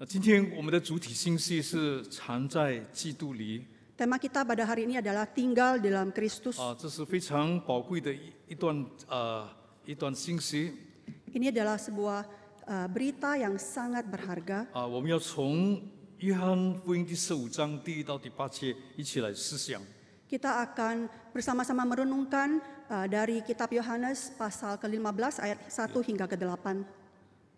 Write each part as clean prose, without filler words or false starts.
今天我们的主体信息是常在基督里。 Tema kita pada hari ini adalah tinggal dalam Kristus. 这是非常宝贵的一段信息。 Ini adalah sebuah berita yang sangat berharga. 我们要从约翰福音第15章第1到第8节一起来思想。 Kita akan bersama-sama merenungkan dari kitab Yohanes pasal ke-15 ayat 1 hingga ke-8.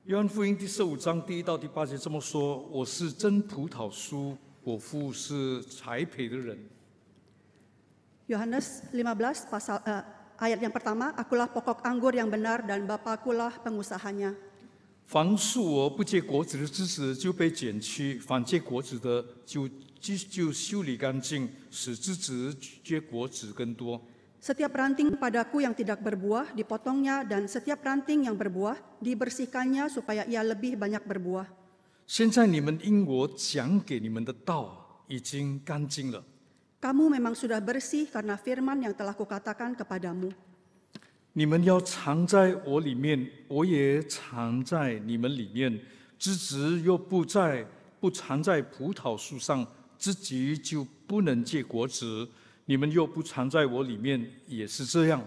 约翰福音第15章第1到第8节这么说：“我是真葡萄树，我父是栽培的人。” Yohanes 15 ayat yang pertama, akulah pokok anggur yang benar dan Bapakulah pengusahanya. 凡树我不结果子的枝子就被剪去，凡结果子的就修理干净，使枝子结果子更多。 Setiap ranting padaku yang tidak berbuah dipotongnya dan setiap ranting yang berbuah dibersihkannya supaya ia lebih banyak berbuah. 现在你们因我讲给你们的道已经干净了。 Kamu memang sudah bersih karena firman yang telah kukatakan kepadamu. 你们要藏在我里面，我也藏在你们里面。枝子若不藏在葡萄树上，自己就不能结果子。你们若不藏在我里面，也是这样。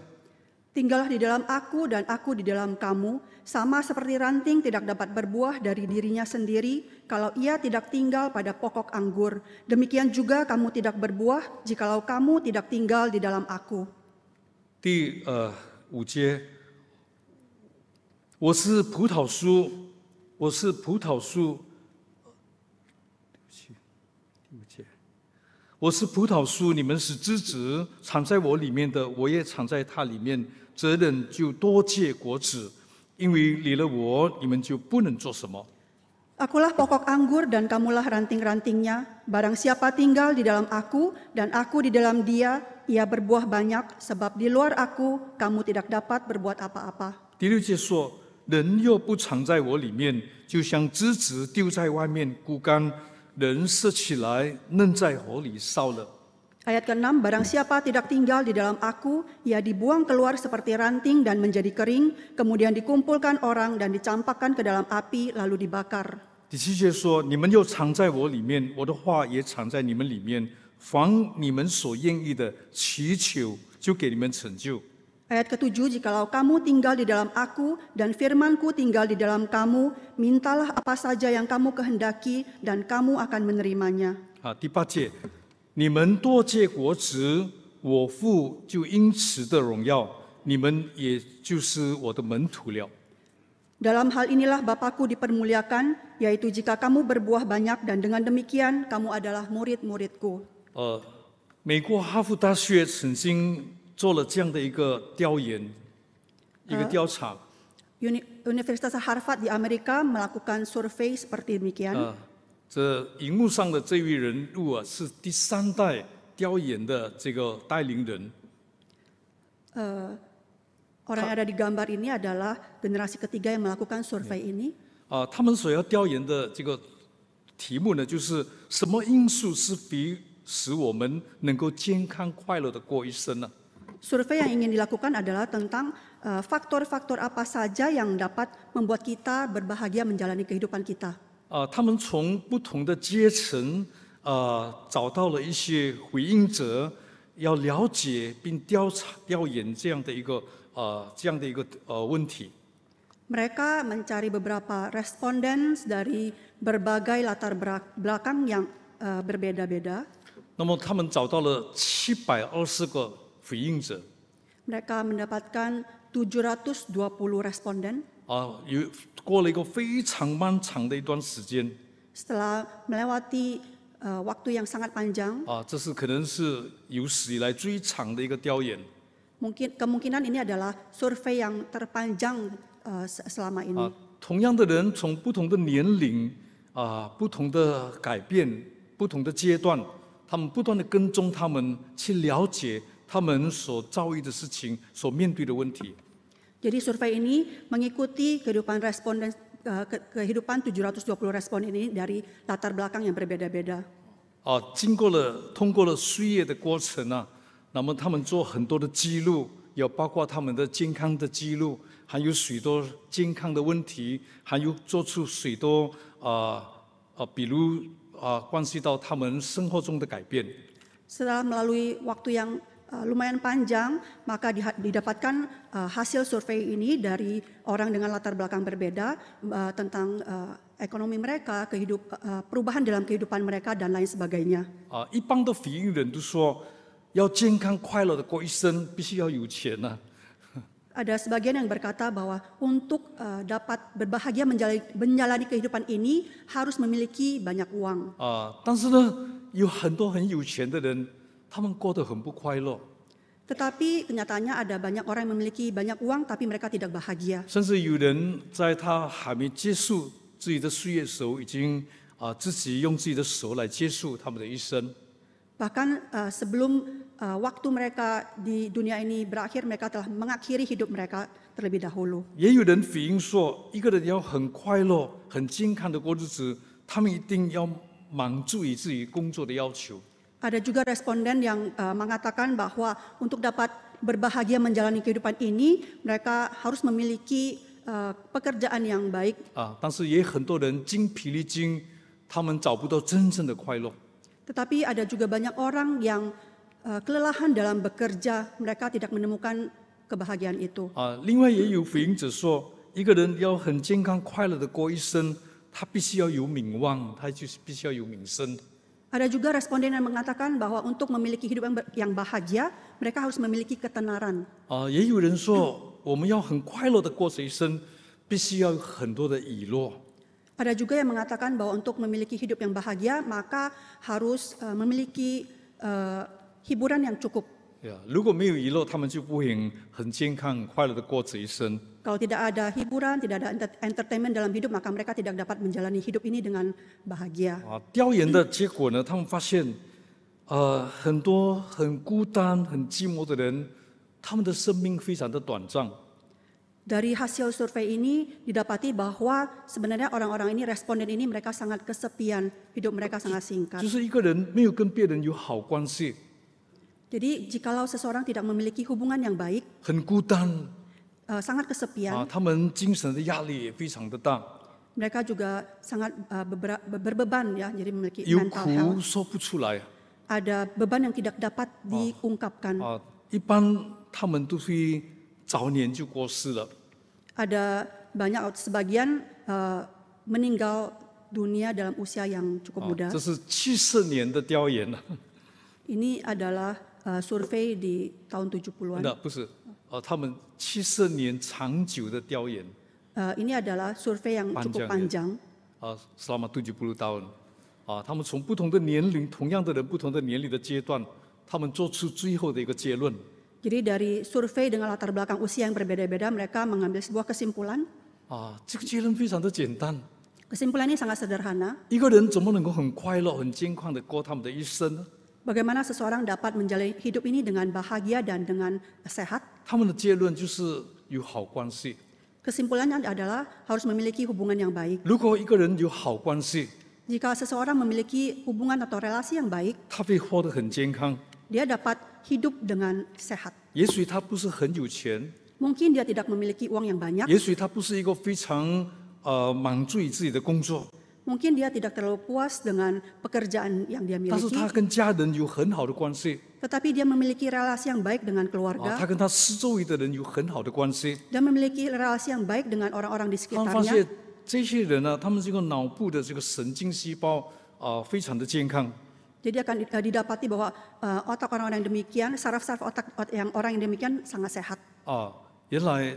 Tinggallah di dalam aku dan aku di dalam kamu, sama seperti ranting tidak dapat berbuah dari dirinya sendiri kalau ia tidak tinggal pada pokok anggur. Demikian juga kamu tidak berbuah jikalau kamu tidak tinggal di dalam aku. 第5节，我是葡萄树，我是葡萄树。第5节，我是葡萄树，你们是枝子，藏在我里面的，我也藏在它里面。这人就多结果子，因为离了我，你们就不能做什么。 Akulah pokok anggur dan kamulah ranting-rantingnya. Barang siapa tinggal di dalam aku dan aku di dalam dia, ia berbuah banyak, sebab di luar aku kamu tidak dapat berbuat apa-apa. 第6节说：“人若不藏在我里面，就像枝子丢在外面枯干，人拾起来扔在火里烧了。” Ayat ke-6, barang siapa tidak tinggal di dalam aku, ia dibuang keluar seperti ranting dan menjadi kering, kemudian dikumpulkan orang dan dicampakkan ke dalam api, lalu dibakar. 第7节说：“你们又藏在我里面，我的话也藏在你们里面。凡你们所愿意的，祈求就给你们成就。” Ayat ke-7, jikalau kamu tinggal di dalam aku dan firmanku tinggal di dalam kamu, mintalah apa saja yang kamu kehendaki dan kamu akan menerimanya. 第8节，你们多结果子，我父就因此的荣耀，你们也就是我的门徒了。 Dalam hal inilah Bapakku dipermuliakan, yaitu jika kamu berbuah banyak dan dengan demikian kamu adalah murid-muridku. 美国哈佛大学曾经做了这样的一个调研，一个调查。 Universitas Harvard di Amerika melakukan survei seperti demikian. 这荧幕上的这位人物啊，是第3代调研的这个带领人。 Orang yang ada di gambar ini adalah generasi ketiga yang melakukan survei ini. 他们所要调研的这个题目呢，就是什么因素是使我们能够健康快乐的过一生呢？ Survei yang ingin dilakukan adalah tentang faktor-faktor apa saja yang dapat membuat kita berbahagia menjalani kehidupan kita. 他们从不同的阶层找到了一些回应者，要了解并调研这样的一个问题。 Mereka mencari beberapa responden dari berbagai latar belakang yang berbeda-beda. 那么他们找到了720个回应者。 Mereka mendapatkan 720 responden. 过了一个非常漫长的一段时间。 Setelah melewati waktu yang sangat panjang. 这是可能是有史以来最长的一个调研。 Kemungkinan ini adalah survei yang terpanjang selama ini. 同样的人，从不同的年龄不同的改变、不同的阶段，他们不断的跟踪他们，去了解他们所遭遇的事情、所面对的问题。 Jadi survei ini mengikuti kehidupan 720 responden ini dari latar belakang yang berbeda-beda. 通过了岁月的过程啊，那么他们做很多的记录，有包括他们的健康的记录，还有许多健康的问题，还有做出许多比如关系到他们生活中的改变。 Setelah melalui waktu yang lumayan panjang, maka didapatkan hasil survei ini dari orang dengan latar belakang berbeda tentang ekonomi mereka, perubahan dalam kehidupan mereka dan lain sebagainya. 一般的比喻人都说，要健康快乐的过一生，必须要有钱呐、 Ada sebagian yang berkata bahwa untuk dapat berbahagia menjalani kehidupan ini harus memiliki banyak uang. 但是呢，有很多很有钱的人，他们过得很不快乐， Tetapi kenyataannya ada banyak orang yang memiliki banyak uang tapi mereka tidak bahagia. 甚至有人在他还没结束自己的岁月的时候，已经自己用自己的手来结束他们的一生。 Bahkan sebelum waktu mereka di dunia ini berakhir, mereka telah mengakhiri hidup mereka terlebih dahulu. 也有人反映说，一个人要很快乐、很健康的过日子，他们一定要满足于自己工作的要求。 Ada juga responden yang mengatakan bahwa untuk dapat berbahagia menjalani kehidupan ini, mereka harus memiliki pekerjaan yang baik. 但是也很多人精疲力尽，他们找不到真正的快乐。 Tetapi ada juga banyak orang yang kelelahan dalam bekerja, mereka tidak menemukan kebahagiaan itu. 另外也有反映者说，一个人要很健康快乐的过一生，他必须要有名望，他就是必须要有名声。 Ada juga responden yang mengatakan bahwa untuk memiliki hidup yang bahagia, mereka harus memiliki ketenaran. 也有人说，我们要很快乐的过这一生，必须要有很多的娱乐。 Ada juga yang mengatakan bahwa untuk memiliki hidup yang bahagia, maka harus memiliki hiburan yang cukup. 如果没有娱乐，他们就不会很健康、很快乐的过这一生。 Kalau tidak ada hiburan, tidak ada entertainment dalam hidup, maka mereka tidak dapat menjalani hidup ini dengan bahagia. 调研的结果呢，他们发现，很多很孤单、很寂寞的人，他们的生命非常的短暂。 Dari hasil survei ini didapati bahwa sebenarnya orang-orang ini, responden ini mereka sangat kesepian, hidup mereka sangat singkat. 就是一个人没有跟别人有好关系， Jadi jikalau seseorang tidak memiliki hubungan yang baik, 很孤单 sangat kesepian, 他们精神的压力也非常的大， mereka juga sangat berbeban ya, jadi memiliki 有 mental 苦 health. 说不出来。 Ada beban yang tidak dapat diungkapkan. 一般他们都会早年就过世了。 Ada banyak sebagian meninggal dunia dalam usia yang cukup muda. 这是70年的调研了。 Ini adalah survei di tahun 70-an. 不是，他们70年长久的调研， Ini adalah survei yang cukup panjang. selama 70 tahun。他们从不同的年龄，同样的人，不同的年龄的阶段，他们做出最后的一个结论。 Jadi dari survei dengan latar belakang usia yang berbeda-beda, mereka mengambil sebuah kesimpulan. 这个结论非常的简单。 Kesimpulan ini sangat sederhana. 一个人怎么能够很快乐、很健康的过他们的一生呢？ Bagaimana seseorang dapat menjalani hidup ini dengan bahagia dan dengan sehat? 他们的结论就是有好关系。 Kesimpulannya adalah harus memiliki hubungan yang baik. 如果一个人有好关系， Jika seseorang memiliki hubungan atau relasi yang baik, 他会活得很健康。 dia dapat hidup dengan sehat. 也许他不是很有钱， Mungkin dia tidak memiliki uang yang banyak, 也许他不是一个非常满足于自己的工作， mungkin dia tidak terlalu puas dengan pekerjaan yang dia 但是 miliki, 他跟家人有很好的关系， tetapi dia memiliki relasi yang baik dengan 他 keluarga 跟他四周围的人有很好的关系。 dan memiliki relasi yang baik dengan orang-orang di 他们发 sekitarnya. 现这些人呢，他们这个脑部的这个神经细胞非常的健康。 Jadi akan didapati bahwa otak orang-orang yang demikian, saraf-saraf otak yang orang yang demikian sangat sehat. 原来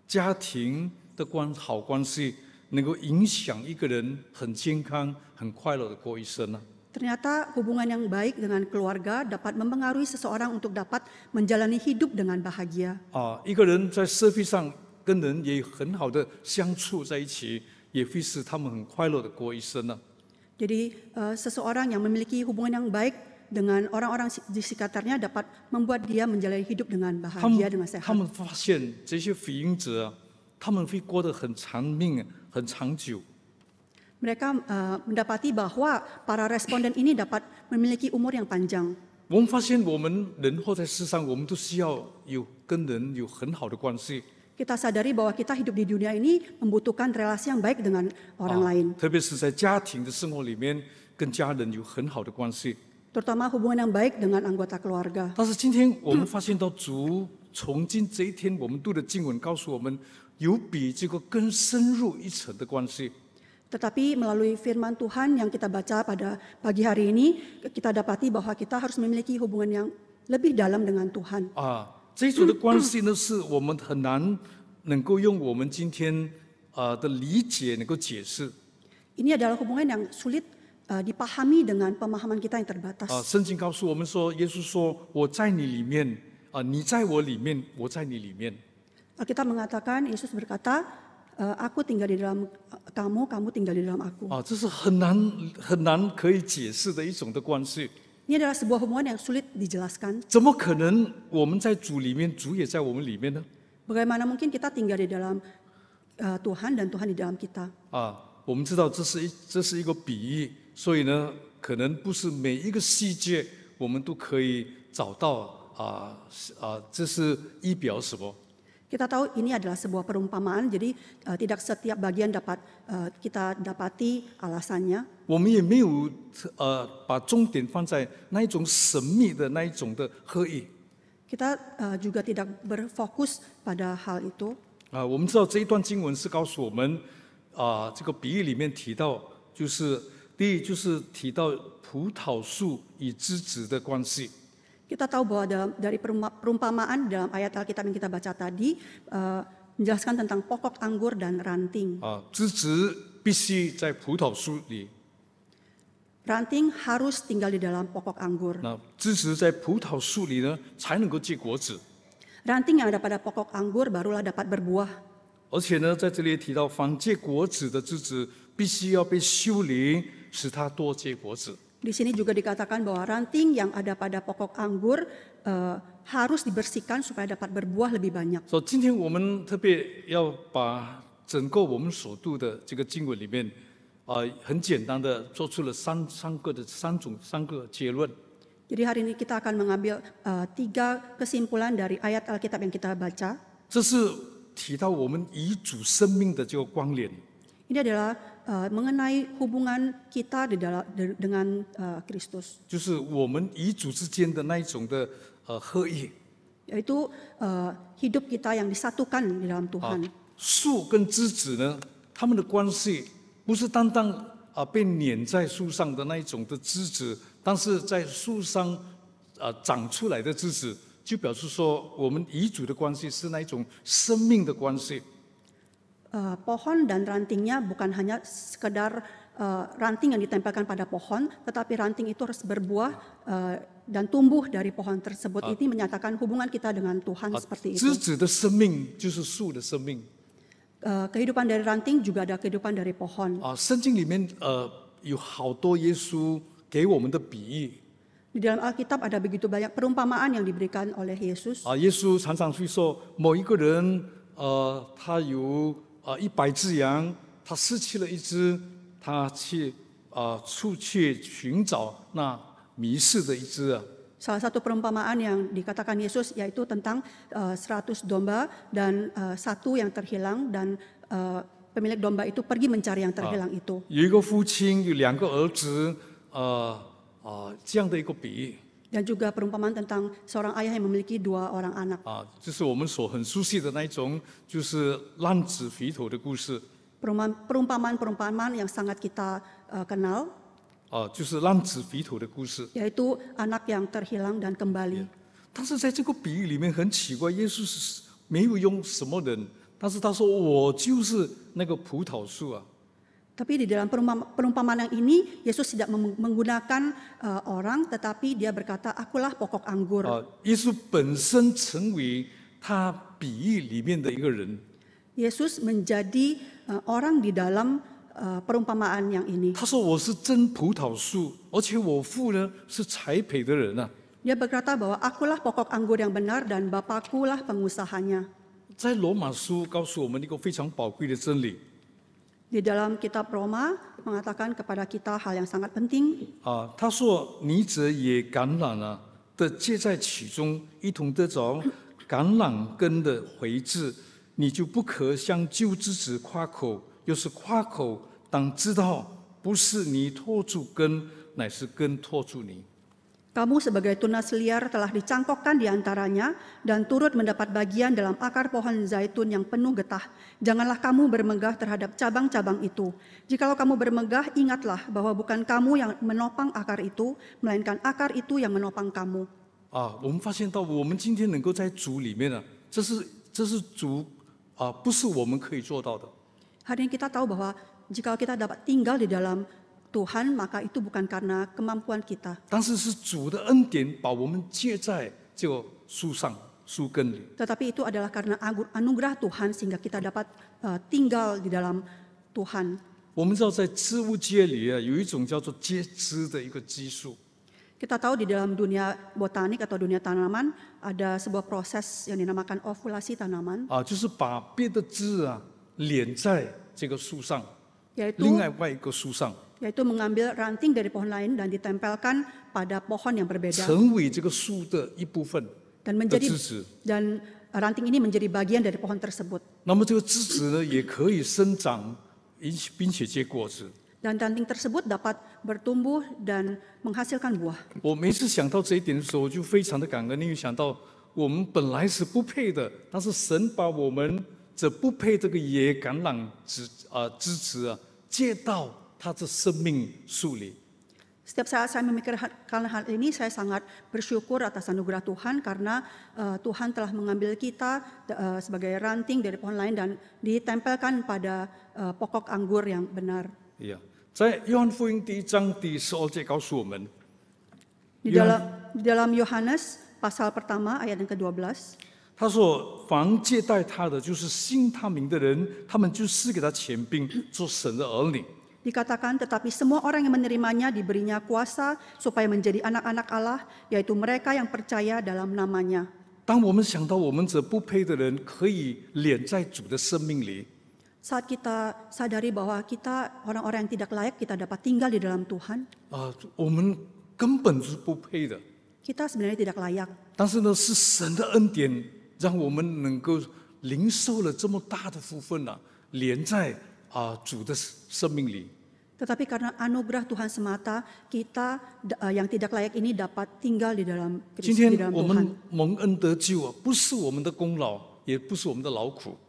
家庭的好关系能够影响一个人很健康、很快乐的过一生呢。 Ternyata hubungan yang baik dengan keluarga dapat mempengaruhi seseorang untuk dapat menjalani hidup dengan bahagia. 一个人在社会上跟人也很好的相处在一起，也会使他们很快乐的过一生呢。 Jadi seseorang yang memiliki hubungan yang baik dengan orang-orang di sekitarnya dapat membuat dia menjalani hidup dengan 他 bahagia 们 dengan sehat. 他们发现这些福音者，他们会过得很长命、很长久。 Mereka mendapati bahwa para responden ini dapat memiliki umur yang panjang. 我们发现，我们人活在世上，我们都需要跟人有很好的关系。Kita sadari bahwa kita hidup di dunia ini membutuhkan relasi yang baik dengan orang lain. 特别是在家庭的生活里面，跟家人有很好的关系。 Terutama hubungan yang baik dengan anggota keluarga. 但是今天我们发现到主从今这一天我们读的经文告诉我们，有比这个更深入一层的关系。 Tetapi melalui firman Tuhan yang kita baca pada pagi hari ini, kita dapati bahwa kita harus memiliki hubungan yang lebih dalam dengan Tuhan. 这种的关系呢，是我们很难能够用我们今天的理解能够解释。 Ini adalah hubungan yang sulit dipahami dengan pemahaman kita yang terbatas. 圣经告诉我们说，耶稣说：“我在你里面，你在我里面，我在你里面。” Alkitab mengatakan, Yesus berkata, aku tinggal di dalam kamu, kamu tinggal di dalam aku. 这是很难可以解释的一种的关系。 Ini adalah sebuah hubungan yang sulit dijelaskan. 怎么可能我们在主里面，主也在我们里面呢？ Bagaimana mungkin kita tinggal di dalam Tuhan dan Tuhan di dalam kita? 我们知道这是一个比喻，所以呢，可能不是每一个细节我们都可以找到这是意表什么。 Kita tahu ini adalah sebuah perumpamaan, jadi tidak setiap bagian dapat kita dapati alasannya. 我们也没有把重点放在那一种神秘的那一种的合一。 Kita juga tidak berfokus pada hal itu. 我们知道这一段经文是告诉我们这个比喻里面提到，就是第一就是提到葡萄树与枝子的关系。 Kita tahu bahwa dari perumpamaan dalam ayat Alkitab yang kita baca tadi menjelaskan tentang pokok anggur dan ranting. 枝子必须在葡萄树里。 Ranting harus tinggal di dalam pokok anggur. 那枝子在葡萄树里呢，才能够结果子。 Ranting yang ada pada pokok anggur barulah dapat berbuah. 而且呢，在这里也提到，凡结果子的枝子，必须要被修理，使它多结果子。 Di sini juga dikatakan bahwa ranting yang ada pada pokok anggur harus dibersihkan supaya dapat berbuah lebih banyak. 所以今天我们特别要把整个我们所读的这个经文里面，很简单的做出了三个结论。 Jadi hari ini kita akan mengambil 3 kesimpulan dari ayat Alkitab yang kita baca. 这是提到我们与主生命的这个关联。 Ini adalah mengenai hubungan kita dengan Kristus. 就是我们与主之间的那一种的合一。 Yaitu hidup kita yang disatukan di dalam Tuhan. 树跟枝子呢，它们的关系不是单单被碾在树上的那一种的枝子，但是在树上长出来的枝子，就表示说我们与主的关系是那一种生命的关系。 Pohon dan rantingnya bukan hanya sekedar ranting yang ditempelkan pada pohon, tetapi ranting itu harus berbuah dan tumbuh dari pohon tersebut. Ini menyatakan hubungan kita dengan Tuhan seperti itu. 枝子的生命就是树的生命。 Kehidupan dari ranting juga ada kehidupan dari pohon. 圣经里面有好多耶稣给我们的比喻。 Di dalam Alkitab ada begitu banyak perumpamaan yang diberikan oleh Yesus. 耶稣常常会说，某一个人他有100只羊，他失去了一只，他去出去寻找那迷失的一只。 Salah satu perumpamaan yang dikatakan Yesus yaitu tentang 100 domba dan satu yang terhilang dan pemilik domba itu pergi mencari yang terhilang itu. 有一个父亲有2个儿子，这样的一个比喻。 Dan juga perumpamaan tentang seorang ayah yang memiliki 2 orang anak. 就是我们所很熟悉的那一种，就是浪子回头的故事。 Perumpamaan yang sangat kita kenal. 就是浪子回头的故事。 Yaitu anak yang terhilang dan kembali. 但是在这个比喻里面很奇怪，耶稣是没有用什么人，但是他说我就是那个葡萄树啊。 Tapi di dalam perumpamaan yang ini, Yesus tidak menggunakan orang, tetapi dia berkata, akulah pokok anggur. 耶稣本身成为他比喻里面的一个人。 Yesus menjadi orang di dalam perumpamaan yang ini. 他说我是真葡萄树，而且我父呢是栽培的人啊。 Dia berkata bahwa akulah pokok anggur yang benar dan Bapakkulah pengusahanya. 在罗马书告诉我们一个非常宝贵的真理。 Di dalam kitab Roma mengatakan kepada kita hal yang sangat penting. 他说你者也感染了的结在其中，一同得着橄榄根的回质，你就不可向救之子夸口，又是夸口，当知道不是你托住根，乃是根托住你。 Kamu sebagai tunas liar telah dicangkokkan di antaranya dan turut mendapat bagian dalam akar pohon zaitun yang penuh getah. Janganlah kamu bermegah terhadap cabang-cabang itu. Jikalau kamu bermegah, ingatlah bahwa bukan kamu yang menopang akar itu, melainkan akar itu yang menopang kamu. 我们发现到，我们今天能够在主里面这是主不是我们可以做到的。 Hari ini kita tahu bahwa jika kita dapat tinggal di dalam Tuhan, maka itu bukan karena kemampuan kita. 但是是主的恩典把我们接在这个树上树根里。 Tetapi itu adalah karena anugerah Tuhan sehingga kita dapat tinggal di dalam Tuhan. 我们知道在植物界里有一种叫做接枝的一个激素。 Kita tahu di dalam dunia botanik atau dunia tanaman ada sebuah proses yang dinamakan ovulasi tanaman, 就是把别的枝连在这个树上， yaitu 另外一个树上， mengambil ranting dari pohon lain dan ditempelkan pada pohon yang berbeda 成为这个树的一部分 dan 的 menjadi 枝子。 dan ranting ini menjadi bagian dari pohon tersebut. 那么这个枝子呢，也可以生长，并且结果子。 Dan ranting tersebut dapat bertumbuh dan menghasilkan buah. 我每次想到这一点的时候，我就非常的感恩，因为想到我们本来是不配的，但是神把我们这不配这个野橄榄枝子接到他的生命树里。 Setiap saat saya memikirkan hal ini, saya sangat bersyukur atas anugerah Tuhan karena Tuhan telah mengambil kita sebagai ranting dari pohon lain dan ditempelkan pada pokok anggur yang benar. 在约翰福音第1章第12节告诉我们， Di dalam Yohanes pasal pertama ayat yang ke-12, 他说：“凡接待他的，就是信他名的人，他们就赐给他权柄，做神的儿女。” dikatakan, tetapi semua orang yang menerimanya diberinya kuasa supaya menjadi anak-anak Allah, yaitu mereka yang percaya dalam namanya. 当我们想到我们这不配的人可以连在主的生命里， Saat kita sadari bahwa kita orang-orang yang tidak layak, kita dapat tinggal di dalam Tuhan, 我们根本是不配的。 kita sebenarnya tidak layak. 但是呢，是神的恩典，让我们能够领受了这么大的福分连在主的生命里。 Tetapi karena anugerah Tuhan semata, kita yang tidak layak ini dapat tinggal di dalam 今 Kristus, 天 di dalam 我 Tuhan. 们蒙恩得救不是我们的功劳，也不是我们的劳苦，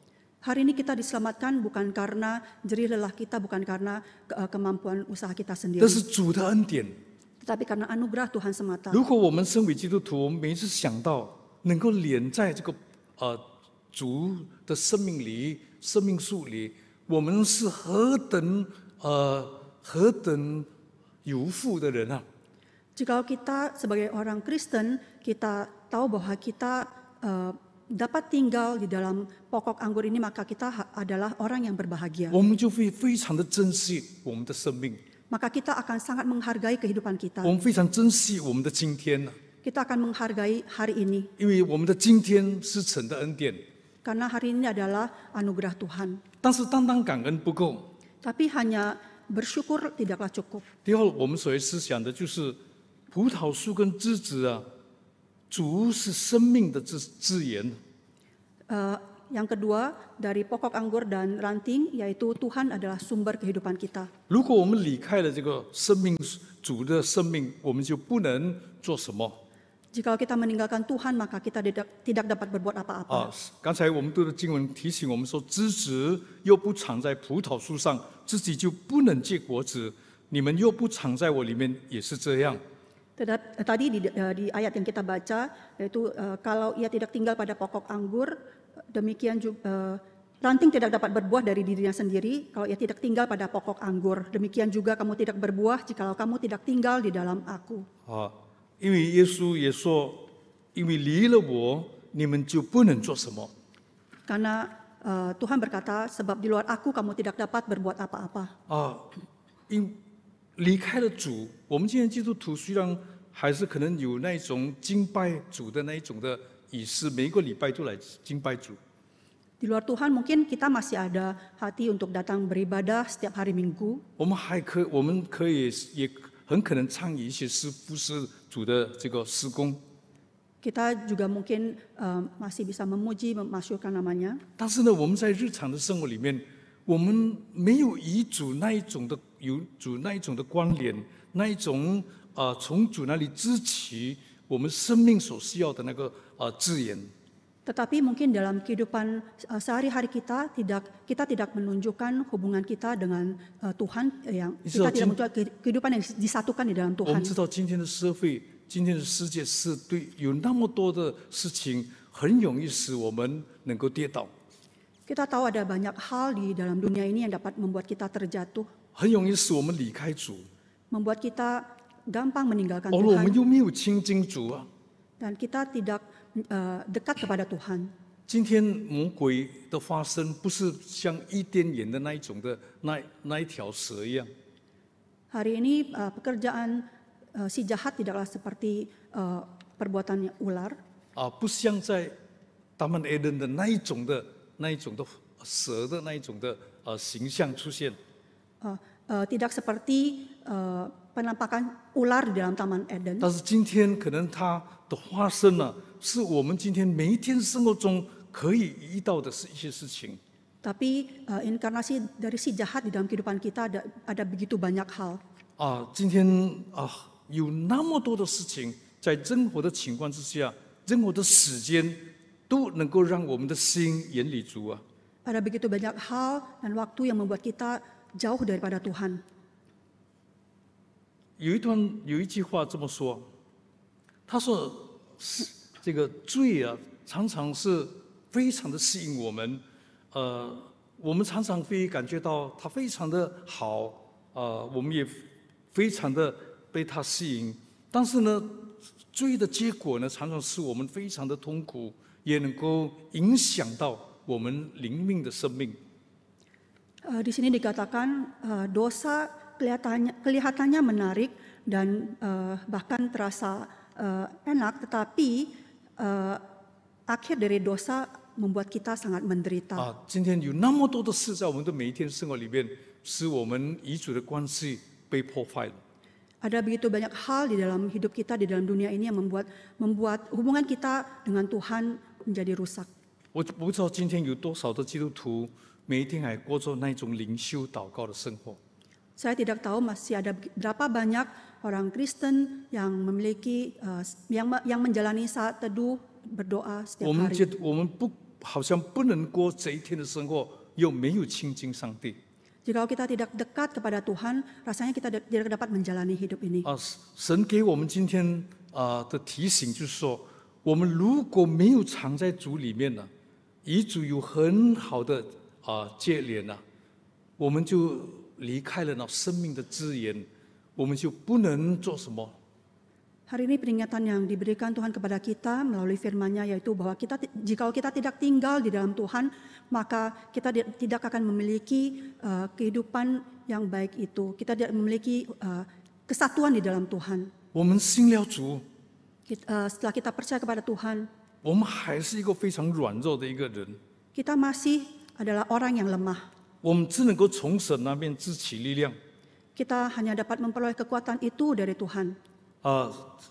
Hari ini kita diselamatkan bukan karena jerih lelah kita, bukan karena kemampuan usaha kita 这 sendiri, 是主的恩典。 tetapi karena anugerah Tuhan semata. 如果我们身为基督徒，我们每一次想到能够连在这个主的生命里、生命树里，我们是何等有福的人啊！ Jikalau kita sebagai orang Kristen, kita tahu bahwa kita dapat tinggal di dalam pokok anggur ini, maka kita adalah orang yang berbahagia. 我们就会非常的珍惜我们的生命， Maka kita akan sangat menghargai kehidupan kita. 我们非常珍惜我们的今天 Kita akan menghargai hari ini, 因为我们的今天是神的恩典。 karena hari ini adalah anugerah Tuhan. 但是单单感恩不够， Tapi hanya bersyukur tidaklah cukup. 第二，我们所谓思想的就是葡萄树跟枝子主是生命的枝源。 Yang kedua, dari pokok anggur dan ranting, yaitu Tuhan adalah sumber kehidupan kita. 如果我们离开了这个生命主的生命，我们就不能做什么。 Jikalau kita meninggalkan Tuhan, maka kita tidak dapat berbuat apa-apa. 刚才我们读的经文提醒我们说，枝子又不长在葡萄树上，自己就不能结果子。你们又不常在我里面，也是这样。 Tadi di ayat yang kita baca, yaitu kalau ia tidak tinggal pada pokok anggur, demikian juga ranting tidak dapat berbuah dari dirinya sendiri. Kalau ia tidak tinggal pada pokok anggur, demikian juga kamu tidak berbuah jikalau kamu tidak tinggal di dalam aku. 因为耶稣也说，因为离了我，你们就不能做什么。 Karena Tuhan berkata, sebab di luar aku kamu tidak dapat berbuat apa-apa. 离开了主，我们今天基督徒虽然还是可能有那种敬拜主的那一种的仪式，每一个礼拜都来敬拜主。 Di luar Tuhan mungkin kita masih ada hati untuk datang beribadah setiap hari Minggu. 我们可以也很可能参与一些诗服侍主的这个施工。Kita juga mungkin masih bisa memuji, memasyurkan namanya. 但是呢，我们在日常的生活里面，我们没有与主那一种的有主那一种的关联，那一种从主那里支取我们生命所需要的那个资源。 Tetapi mungkin dalam kehidupan sehari-hari kita tidak menunjukkan hubungan kita dengan Tuhan, yang kita tidak menunjukkan kehidupan yang disatukan di dalam 我们 Tuhan. 知道今天的社会、今天的世界是对有那么多的事情，很容易使我们能够跌倒， Kita tahu ada banyak hal di dalam dunia ini yang dapat membuat kita terjatuh, 很容易使我们离开主。 membuat kita gampang meninggalkan 而我们 Tuhan, 又没有亲近主啊。 dan kita tidak dekat kepada Tuhan. 今天魔鬼的发生，不是像伊甸园的那一种的那一条蛇一样， Hari ini pekerjaan si jahat tidaklah seperti perbuatan ular, 不像在大曼埃登的那一种的蛇的那一种的形象出现。 tidak seperti penampakan ular di dalam Taman Eden. 但是今天可能它的发生呢，是我们今天每一天生活中可以遇到的是一些事情。 Tapi inkarnasi dari si jahat di dalam kehidupan kita ada begitu banyak hal. 今天有那么多的事情，在任何的情况之下，任何的时间都能够让我们的心远离主啊。 Ada begitu banyak hal dan waktu yang membuat kita jauh daripada Tuhan. 有一句话这么说，他说：“这个罪啊，常常是非常的吸引我们，我们常常会感觉到它非常的好，我们也非常的被它吸引。但是呢，罪的结果呢，常常是我们非常的痛苦，也能够影响到我们灵命的生命。” Di sini dikatakan dosa kelihatannya menarik dan bahkan terasa enak, tetapi akhir dari dosa membuat kita sangat menderita. 今天有那么多的事在我们的每一天生活里面，使我们与主的关系被破坏了。 Ada begitu banyak hal di dalam hidup kita, di dalam dunia ini yang membuat hubungan kita dengan Tuhan menjadi rusak. 我不知道今天有多少的基督徒每一天还过着那种灵修祷告的生活。 Saya tidak tahu masih ada berapa banyak orang Kristen yang memiliki yang menjalani saat teduh berdoa setiap 我们 hari. 我们好像不能过这一天的生活，又没有亲近上帝。 Jika kita tidak dekat kepada Tuhan, rasanya kita tidak dapat menjalani hidup ini. 神给我们今天的提醒就是说，我们如果没有藏在主里面呢，与主有很好的结连呢，我们就离开了那生命的资源，我们就不能做什么。 Hari ini peringatan yang diberikan Tuhan kepada kita melalui firman-Nya, yaitu bahwa jika kita tidak tinggal di dalam Tuhan, maka kita tidak akan memiliki kehidupan yang baik itu. Kita tidak memiliki kesatuan di dalam Tuhan. 我们信了主， Setelah kita percaya kepada Tuhan, 我们还是一个非常软弱的一个人， kita masih adalah orang yang lemah. 我们只能够从神那边支取力量。 Kita hanya dapat memperoleh kekuatan itu dari Tuhan.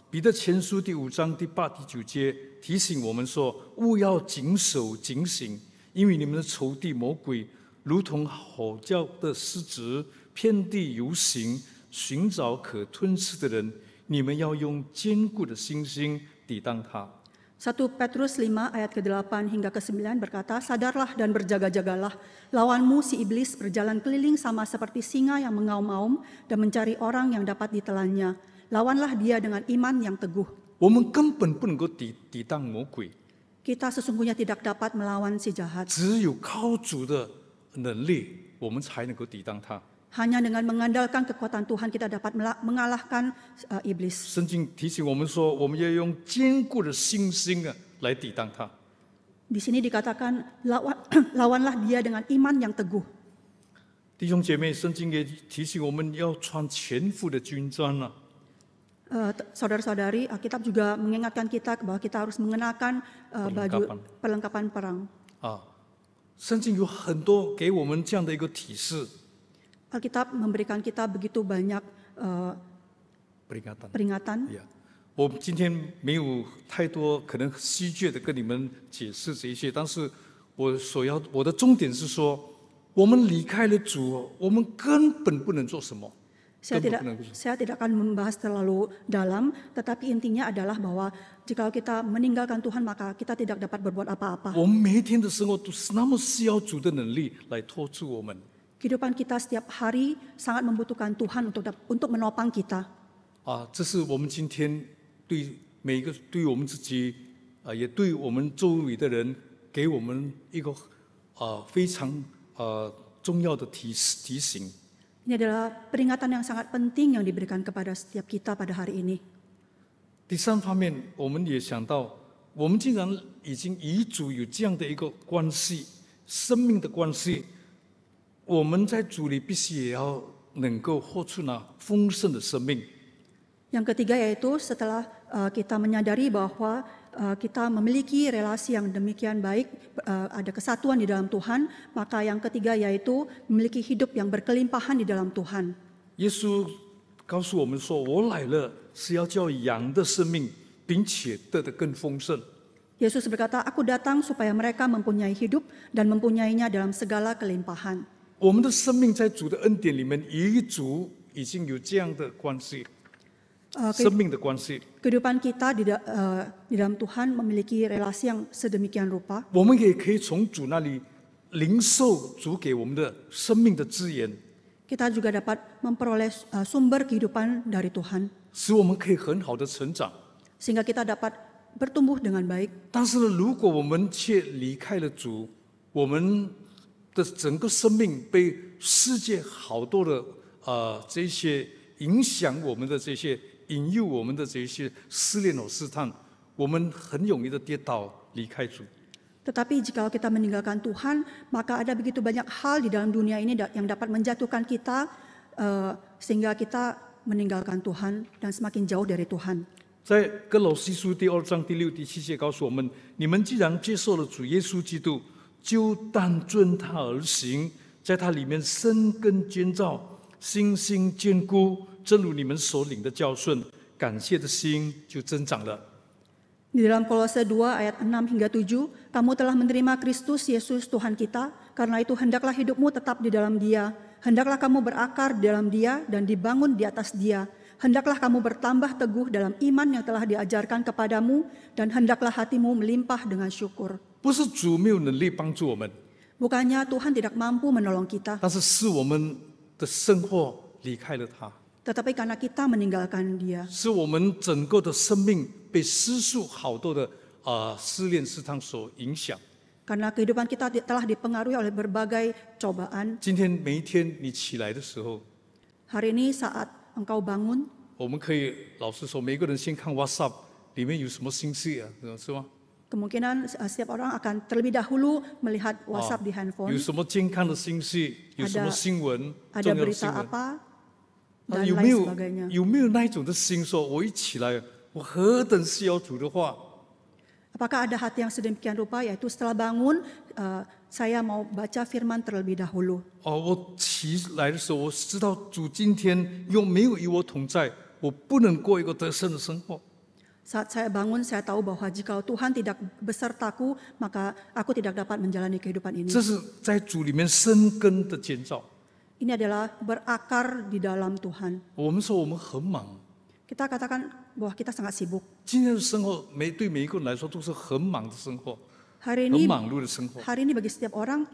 彼得前书第5章第8、第9节提醒我们说：“勿要谨守警醒，因为你们的仇敌魔鬼如同吼叫的狮子，遍地游行，寻找可吞噬的人。你们要用坚固的信心抵挡他。” 1 Petrus 5 ayat ke-8 hingga ke-9 berkata, "Sadarlah dan berjaga-jagalah. Lawanmu si iblis berjalan keliling sama seperti singa yang mengaum-aum dan mencari orang yang dapat ditelannya. Lawanlah dia dengan iman yang teguh." 我们根本不能够抵挡魔鬼， Kita sesungguhnya tidak dapat melawan si jahat. 只有靠主的能力，我们才能够抵挡他。 Hanya dengan mengandalkan kekuatan Tuhan kita dapat mengalahkan iblis. 圣经提醒我们说，我们要用坚固的信心来抵挡他。 Di sini dikatakan lawanlah dia dengan iman yang teguh. 弟兄姐妹，圣经也提醒我们要穿全副的军装啊。 Saudara-saudari, Alkitab juga mengingatkan kita bahwa kita harus mengenakan baju perlengkapan perang. 圣经有很多给我们这样的一个提示。 Alkitab memberikan kita begitu banyak peringatan. Ya, 我今天没有太多可能戏谑的跟你们解释这些，但是我的重点是说，我们离开了主，我们根本不能做什么。 Saya tidak akan membahas terlalu dalam, tetapi intinya adalah bahwa jika kita meninggalkan Tuhan maka kita tidak dapat berbuat apa-apa. 我们每一天的生活都是那么需要主的能力来托住我们。 Kehidupan kita setiap hari sangat membutuhkan Tuhan untuk menopang kita. 这是我们今天对每一个对我们自己也对我们周围的人给我们一个非常重要的提醒。 Ini adalah peringatan yang sangat penting yang diberikan kepada setiap kita pada hari ini. 第三方面，我们也想到，我们既然已经与主有这样的一个关系，生命的关系，我们在主里必须也要能够活出那丰盛的生命。 Yang ketiga yaitu setelah kita menyadari bahwa kita memiliki relasi yang demikian baik, ada kesatuan di dalam Tuhan, maka yang ketiga yaitu memiliki hidup yang berkelimpahan di dalam Tuhan. 耶稣告诉我们说：“我来了是要叫羊的生命，并且得的更丰盛。” Yesus berkata, "Aku datang supaya mereka mempunyai hidup dan mempunyainya dalam segala kelimpahan." 我们的生命在主的恩典里面，与主已经有这样的关系。 生命的关系， Kehidupan kita di dalam Tuhan memiliki relasi yang sedemikian rupa. 我们也可以从主那里领受主给我们的生命的资源， Kita juga dapat memperoleh sumber kehidupan dari Tuhan, 使我们可以很好的成长。 sehingga kita dapat bertumbuh dengan baik. 但是呢，如果我们却离开了主，我们的整个生命被世界好多的这些影响我们的这些。 引诱我们的这些试炼和试探，我们很容易的跌倒，离开主。 Tetapi jika kita meninggalkan Tuhan, maka ada begitu banyak hal di dalam dunia ini yang dapat menjatuhkan kita, sehingga kita meninggalkan Tuhan dan semakin jauh dari Tuhan. 在哥罗西书第2章第6、第7节告诉我们：你们既然接受了主耶稣基督，就当遵他而行，在他里面生根建造，心心坚固。 正如你们所领的教训，感谢的心就增长了。 Di dalam Kolose 2 ayat 6 hingga 7, kamu telah menerima Kristus Yesus Tuhan kita, karena itu hendaklah hidupmu tetap di dalam Dia. Hendaklah kamu berakar di dalam Dia dan dibangun di atas Dia. Hendaklah kamu bertambah teguh dalam iman yang telah diajarkan kepadamu, dan hendaklah hatimu melimpah dengan syukur. 不是主没有能力帮助我们， Bukannya Tuhan tidak mampu menolong kita, 但是我们的生活离开了他。 tetapi karena kita meninggalkan Dia, 是我们整个的生命被世俗好多的试炼试探所影响。 karena kehidupan kita telah dipengaruhi oleh berbagai cobaan. 今天每一天你起来的时候， Hari ini saat engkau bangun, 我们可以老实说，每个人先看 WhatsApp 里面有什么信息啊，是吗？ kemungkinan setiap orang akan terlebih dahulu melihat WhatsApp di handphone. 有什么健康的信息，有什么新闻， Ada 重要的新 berita 闻。 apa dan 有没 lain 有 sebagainya. 有没有那一种的心说，我一起来，我何等需要主的话？ Apakah ada hati yang sedemikian rupa, yaitu setelah bangun, saya mau baca firman terlebih dahulu. 我起来的时候，我知道主今天又没有与我同在，我不能过一个得胜的生活。 Saat saya bangun, saya tahu bahwa jika Tuhan tidak besertaku, maka aku tidak dapat menjalani kehidupan ini. 这是在主里面生根的建造。 Ini adalah berakar di dalam Tuhan. 我们说我们很忙， Kita katakan bahwa kita sangat sibuk. 今天的生活对每一个人来说都是很忙的生活， Hari 很 ini 忙碌的生活， Hari ini bagi setiap orang,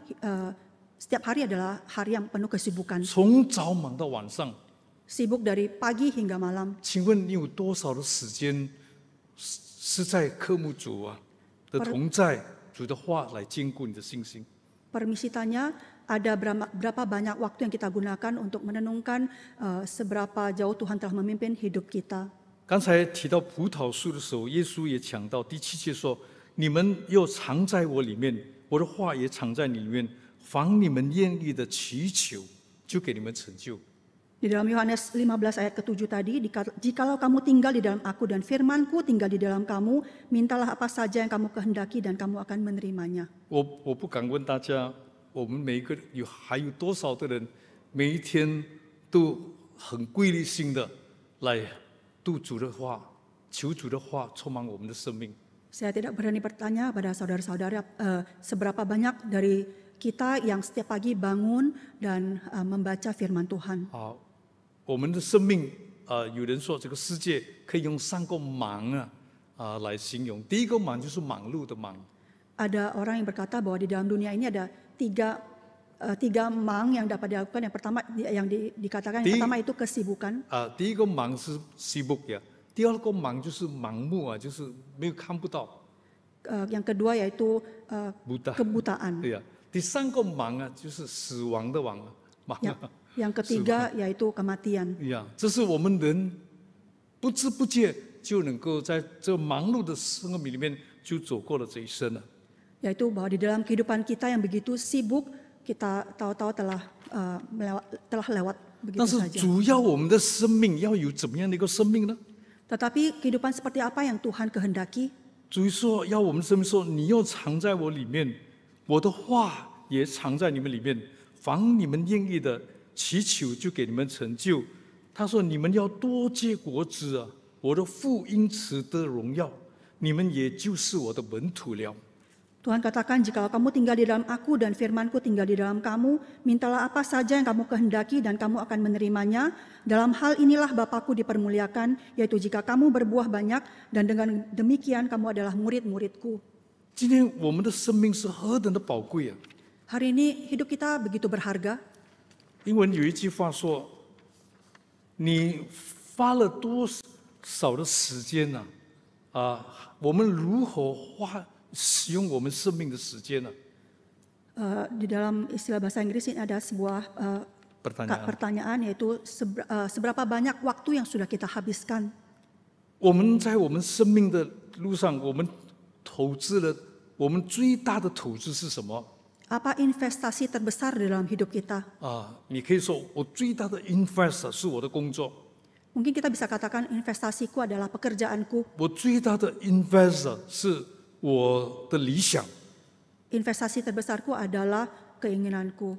setiap hari adalah hari yang penuh kesibukan. 从早忙到晚上。 Sibuk dari pagi hingga malam. 请问你有多少的时间是在科目主的同在、主的话来坚固你的信心？ Permisi tanya, ada berapa banyak waktu yang kita gunakan untuk menenungkan seberapa jauh Tuhan telah memimpin hidup kita. 刚才提到葡萄树的时候，耶稣也讲到第7节说：“你们又藏在我里面，我的话也藏在你里面，凡你们愿意的祈求，就给你们成就。” Di dalam Yohanes 15 ayat ke-7 tadi, jikalau kamu tinggal di dalam aku dan firmanku tinggal di dalam kamu, mintalah apa saja yang kamu kehendaki dan kamu akan menerimanya. 我不敢问大家，我们每一个还有多少的人，每一天都很规律性的来读主的话，求主的话充满我们的生命。 Saya tidak berani bertanya pada saudara-saudara seberapa banyak dari kita yang setiap pagi bangun dan membaca firman Tuhan. 我们的生命有人说这个世界可以用3个忙来形容。第一个忙就是忙碌的忙。 Ada orang yang berkata bahwa di dalam dunia ini ada tiga mang yang dapat dilakukan. Yang pertama yang dikatakan yang pertama itu kesibukan. 第一个忙是 sibuk ya， 第二个忙就是盲目就是没有看不到。 Yang kedua yaitu kebutaan. 对呀，第三个忙就是死亡的亡忙。 Yang ketiga yaitu kematian. 呀，这是我们人不知不觉就能够在这忙碌的生命里面就走过了这一生了。 Yaitu bahwa di dalam kehidupan kita yang begitu sibuk, kita tahu-tahu telah lewat 但 begitu 是 saja. 主要我们的生命要有怎么样的一个生命呢？ Tetapi kehidupan seperti apa yang Tuhan kehendaki? 主说要我们生命说，你要藏在我里面，我的话也藏在你们里面，凡你们愿意的祈求，就给你们成就。他说你们要多结果子我的父因此得荣耀，你们也就是我的门徒了。 Tuhan katakan, jikalau kamu tinggal di dalam aku dan firmanku tinggal di dalam kamu, mintalah apa saja yang kamu kehendaki dan kamu akan menerimanya. Dalam hal inilah Bapakku dipermuliakan, yaitu jika kamu berbuah banyak dan dengan demikian kamu adalah murid-muridku. 今天我们的生命是何等的宝贵啊！ Hari ini hidup kita begitu berharga. 英文有一句话说：“你花了多少的时间呢？我们如何使用我们生命的时间呢？” Di dalam istilah bahasa Inggris ini ada sebuah pertanyaan yaitu seberapa banyak waktu yang sudah kita habiskan. 我们在我们生命的路上，我们投资了，我们最大的投资是什么？ Apa investasi terbesar di dalam hidup kita? 你可以说我最大的 invest 是我的工作。 Mungkin kita bisa katakan investasiku adalah pekerjaanku. 我最大的 invest 是我的理想。 Investasi terbesarku adalah keinginanku.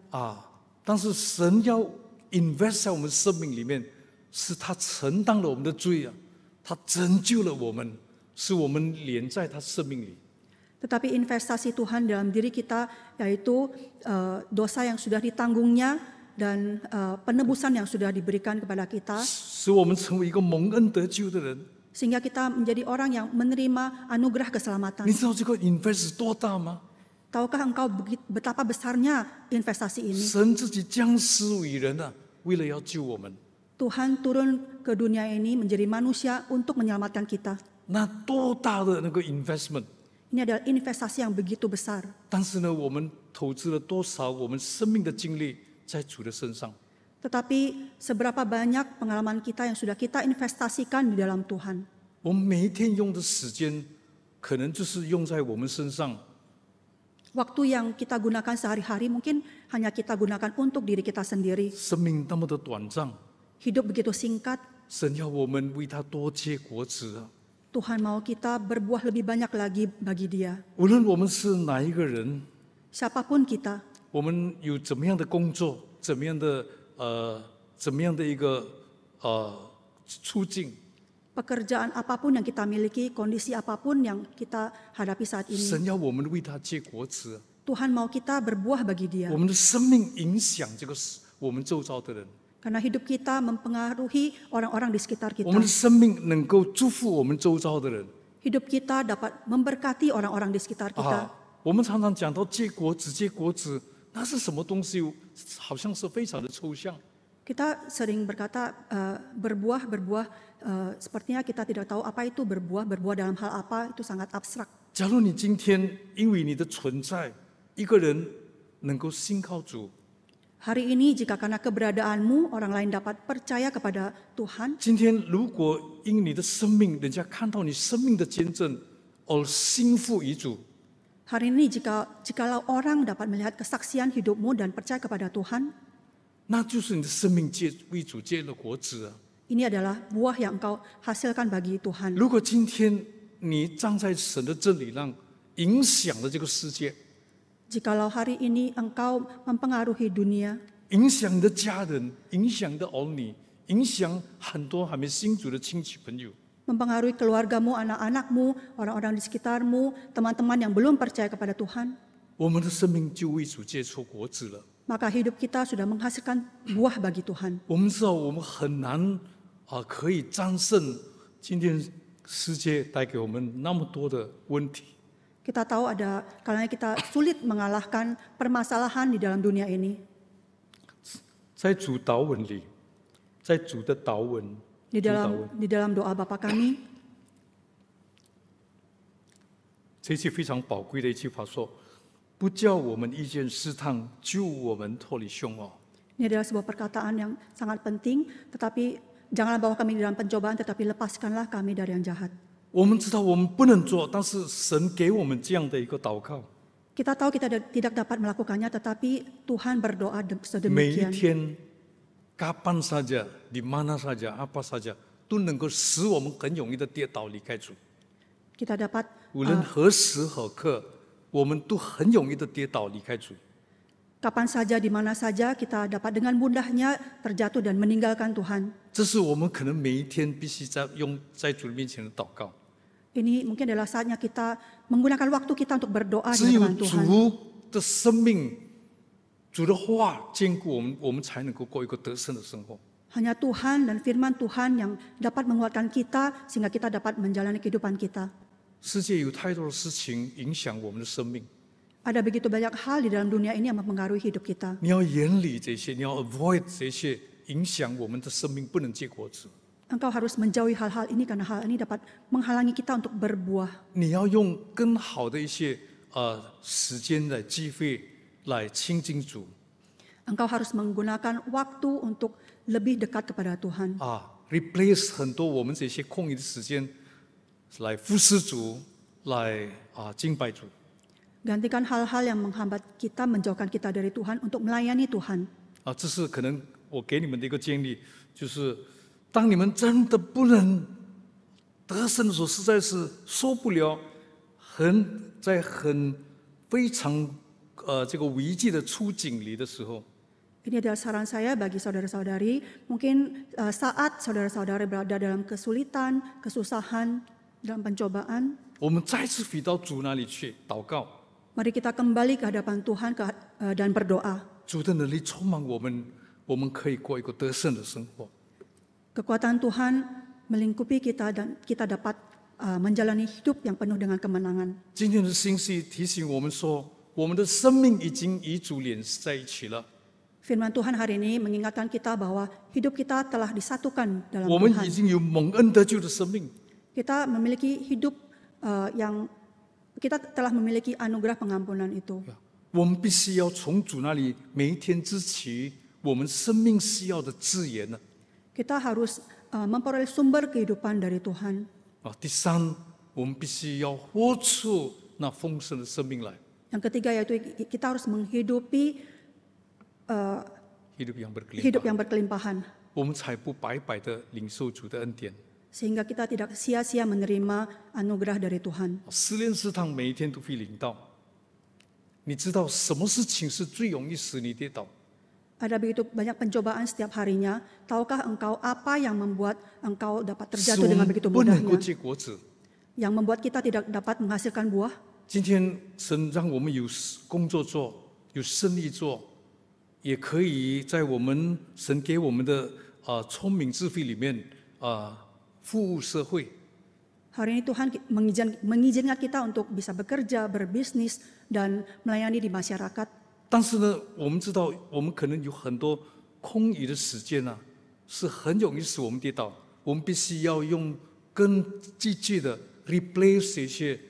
但是神要 invest 在我们生命里面，是他承担了我们的罪他拯救了我们，使我们连在他生命里。 Tetapi investasi Tuhan dalam diri kita yaitu dosa yang sudah ditanggungnya dan penebusan yang sudah diberikan kepada kita. 使我们成为一个蒙恩得救的人。 Sehingga kita menjadi orang yang menerima anugerah keselamatan. 你知道这个 invest 多大吗？ Tahukah engkau betapa besarnya investasi ini? 神自己降世为人为了要救我们。 Tuhan turun ke dunia ini menjadi manusia untuk menyelamatkan kita. 那多大的那个 investment？ Ini adalah investasi yang begitu besar. 但是呢，我们投资了多少我们生命的精力在主的身上？ Tetapi seberapa banyak pengalaman kita yang sudah kita investasikan di dalam Tuhan? 我们每一天用的时间，可能就是用在我们身上。 Waktu yang kita gunakan sehari-hari mungkin hanya kita gunakan untuk diri kita sendiri. 生命那么的短暂， Hidup begitu singkat. 神要我们为他多结果子 Tuhan mau kita berbuah lebih banyak lagi bagi Dia. 无论我们是哪一个人， Siapapun kita, 我们有怎么样的工作，怎么样的一个处境， pekerjaan apapun yang kita miliki, kondisi apapun yang kita hadapi saat ini, 神要我们为他结果子。 Tuhan mau kita berbuah bagi Dia. 我们的生命影响这个我们周遭的人， Karena hidup kita mempengaruhi orang-orang di sekitar 我们的 kita. 生命能够祝福我们周遭的人。 Hidup kita dapat memberkati orang-orang di sekitar kita. 我们常常讲到结果子，结果子，那是什么东西？好像是非常的抽象。 Kita sering berkata berbuah, sepertinya kita tidak tahu apa itu berbuah dalam hal apa, itu sangat abstrak. 假如你今天因为你的存在，一个人能够信靠主， Hari ini jika karena keberadaanmu orang lain dapat percaya kepada Tuhan, 今天如果因你的生命，人家看到你生命的见证而心服于主， hari ini jikalau orang dapat melihat kesaksian hidupmu dan percaya kepada Tuhan, 那就是你的生命为主结了果子。 ini adalah buah yang engkau hasilkan bagi Tuhan. 如果今天你站在神的真理上，影响了这个世界， Jikalau hari ini engkau mempengaruhi dunia, 影响你的家人，影响你的儿女，影响很多还没信主的亲戚朋友， mempengaruhi keluargamu, anak-anakmu, orang-orang di sekitarmu, teman-teman yang belum percaya kepada Tuhan, 我们的生命就为主结出果子了。 maka hidup kita sudah menghasilkan buah bagi Tuhan. 我们知道我们很难可以战胜今天世界带给我们那么多的问题。 Kita tahu ada kalanya kita sulit mengalahkan permasalahan di dalam dunia ini. 在主祷文里，在主的祷文， Di dalam doa Bapa kami, 这句非常宝贵的一句话说：“不叫我们遇见试探，救我们脱离凶恶。” ini adalah sebuah perkataan yang sangat penting, tetapi janganlah bawa kami di dalam pencobaan, tetapi lepaskanlah kami dari yang jahat. 我们知道我们不能做，但是神给我们这样的一个祷告， Kita tahu kita tidak dapat melakukannya, tetapi Tuhan berdoa 每一 sedemikian. 天，kapan saja, di mana saja, apa saja，都能够使我们很容易的跌倒离开主。 Kita dapat 无论何时何刻，我们都很容易的跌倒离开主。 kapan saja, di mana saja kita dapat dengan mudahnya terjatuh dan meninggalkan Tuhan. 这是我们可能每一天必须在主的面前的祷告。 Ini mungkin adalah saatnya kita menggunakan waktu kita untuk berdoa 只 di 有 hadapan Tuhan. 主的生命、主的话坚固我们，我们才能够过一个得胜的生活。 Hanya Tuhan dan firman Tuhan yang dapat menguatkan kita sehingga kita dapat menjalani kehidupan kita. 世界有太多的事情影响我们的生命， Ada begitu banyak hal di dalam dunia ini yang mempengaruhi hidup kita. 你要远离这些，你要 avoid 这些影响我们的生命不能结果子。 Engkau harus menjauhi hal-hal ini karena hal ini dapat menghalangi kita untuk berbuah. 你要用更好的一些时间来机会来亲近主 Engkau harus menggunakan waktu untuk lebih dekat kepada Tuhan. replace 很多我们这些空余的时间来服侍主，来敬拜主。 Gantikan hal-hal yang menghambat kita, menjauhkan kita dari Tuhan untuk melayani Tuhan. 这是可能我给你们的一个建议，就是当你们真的不能得胜的时候，实在是受不了，在非常这个危机的处境里的时候， Ini adalah saran saya bagi saudara-saudari. Mungkin saat saudara-saudari berada dalam kesulitan, kesusahan, dalam pencobaan, 我们再次回到主那里去祷告， mari kita kembali ke hadapan Tuhan dan berdoa. 主的能力充满我们，我们可以过一个得胜的生活。 Kekuatan Tuhan melingkupi kita dan kita dapat menjalani hidup yang penuh dengan kemenangan. 今天的信息提醒我们说，我们的生命已经与主连在一起了， Firman Tuhan hari ini mengingatkan kita bahwa hidup kita telah disatukan dalam 我们已 Tuhan. 经有蒙恩得救的生命。 Kita memiliki hidup yang kita telah memiliki anugerah pengampunan itu. 我们必须要从主那里每一天支取我们生命需要的资源呢。 Kita harus memperoleh sumber kehidupan dari Tuhan. 第三，我们必须要活出那丰盛的生命来。 Yang ketiga yaitu kita harus menghidupi hidup yang berkelimpahan. 我们才不白白的领受主的恩典。 Sehingga kita tidak sia-sia menerima anugerah dari Tuhan. 试炼试探每一天都会临到，你知道什么事情是最容易使你跌倒？ Ada begitu banyak pencobaan setiap harinya. Tahukah engkau apa yang membuat engkau dapat 使 terjatuh 我 dengan 们 begitu 不能够 mudahnya? 结果子。 Yang membuat kita tidak dapat menghasilkan buah? 今天神让我们有工作做，有生意做，也可以在我们神给我们的聪明智慧里面服务社会。 Hari ini Tuhan mengizinkan kita untuk bisa bekerja, berbisnis, dan melayani di masyarakat. 但是呢，我们知道我们可能有很多空余的时间呢，是很容易使我们跌倒。我们必须要用更积极的 replace 这些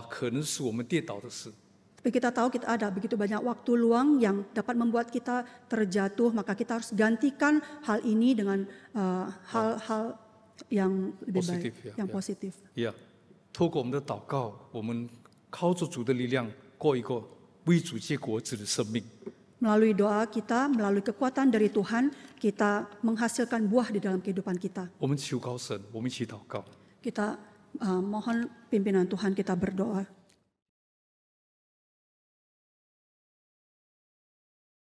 可能使我们跌倒的事。 Tapi kita tahu kita ada begitu banyak waktu luang yang dapat membuat kita terjatuh, maka kita harus gantikan hal ini dengan hal-hal yang lebih Positif, baik, ya, yang ya. positif. 透过我们的祷告，我们靠着主的力量，过一个为主结果子的生命。 Melalui doa kita, melalui kekuatan dari Tuhan, kita menghasilkan buah di dalam kehidupan kita. 我们求告神，我们一起祷告。 Kita mohon pimpinan Tuhan, kita berdoa.